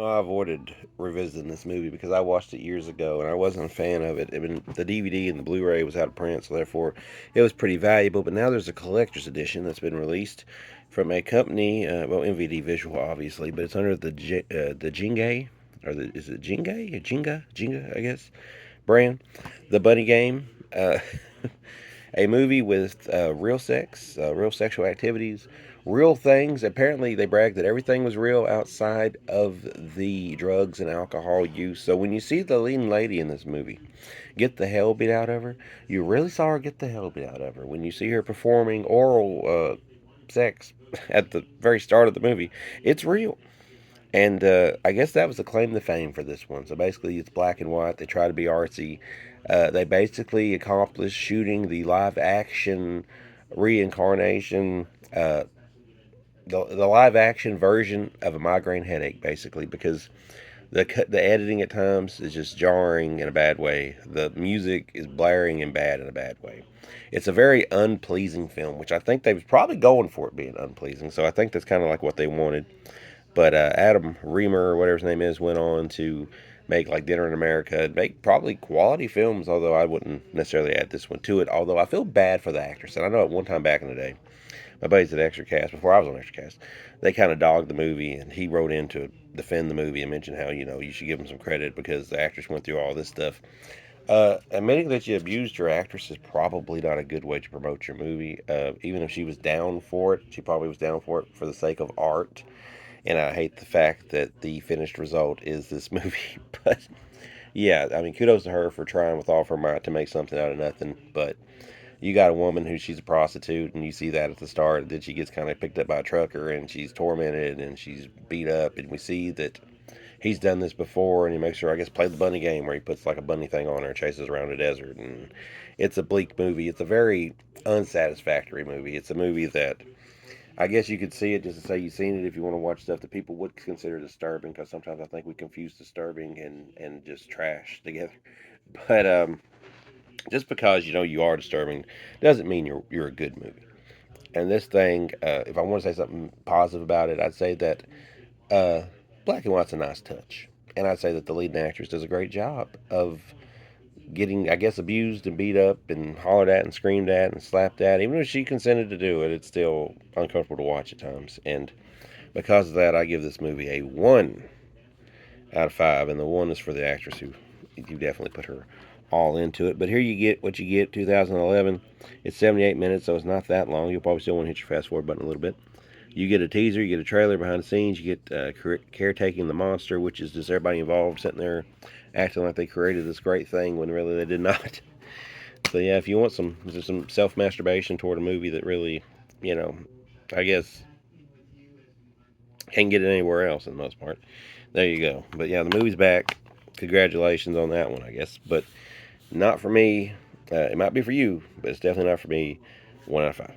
I avoided revisiting this movie because I watched it years ago and I wasn't a fan of it. I mean, the DVD and the Blu-ray was out of print, so therefore it was pretty valuable. But now there's a collector's edition that's been released from a company, well, MVD Visual, obviously, but it's under the Jinga, is it Jinga? Jinga, I guess, brand. The Bunny Game. A movie with real sex, real sexual activities, real things. Apparently, they bragged that everything was real outside of the drugs and alcohol use. So when you see the leading lady in this movie get the hell beat out of her, you really saw her get the hell beat out of her. When you see her performing oral sex at the very start of the movie, it's real. And I guess that was the claim to fame for this one. So basically, it's black and white. They try to be artsy. They basically accomplished shooting the live action reincarnation, the live action version of a migraine headache, basically, because the editing at times is just jarring in a bad way. The music is blaring and bad in a bad way. It's a very unpleasing film, which I think they was probably going for it being unpleasing. So I think that's kind of like what they wanted. But Adam Reamer, or whatever his name is, went on to make like Dinner in America, make probably quality films, although I wouldn't necessarily add this one to it. Although I feel bad for the actress. And I know at one time back in the day, my buddies at Extra Cast, before I was on Extra Cast, they kind of dogged the movie, and he wrote in to defend the movie and mentioned how, you should give him some credit because the actress went through all this stuff. Admitting that you abused your actress is probably not a good way to promote your movie. Even if she was down for it, she probably was down for it for the sake of art, and I hate the fact that the finished result is this movie. But yeah, I mean, kudos to her for trying with all of her might to make something out of nothing. But you got a woman who she's a prostitute, and you see that at the start. Then she gets kind of picked up by a trucker, and she's tormented, and she's beat up, and we see that he's done this before, and he makes her, I guess, play the bunny game where he puts like a bunny thing on her and chases around the desert. And it's a bleak movie. It's a very unsatisfactory movie. It's a movie that I guess you could see it just to say you've seen it if you want to watch stuff that people would consider disturbing, because sometimes I think we confuse disturbing and just trash together. But just because you are disturbing doesn't mean you're a good movie. And this thing, if I want to say something positive about it, I'd say that uh, black and white's a nice touch, and I'd say that the leading actress does a great job of getting, I guess, abused and beat up and hollered at and screamed at and slapped at. Even if she consented to do it, it's still uncomfortable to watch at times. And because of that, I give this movie a 1 out of 5. And the 1 is for the actress who you definitely put her all into it. But here you get what you get 2011. It's 78 minutes, so it's not that long. You'll probably still want to hit your fast forward button a little bit. You get a teaser, you get a trailer behind the scenes, you get caretaking the monster, which is just everybody involved sitting there acting like they created this great thing when really they did not. So yeah, if you want some self masturbation toward a movie that really, you know, I guess can't get it anywhere else in the most part, there you go. But yeah, the movie's back. Congratulations on that one, I guess. But not for me. It might be for you, but it's definitely not for me. 1 out of 5.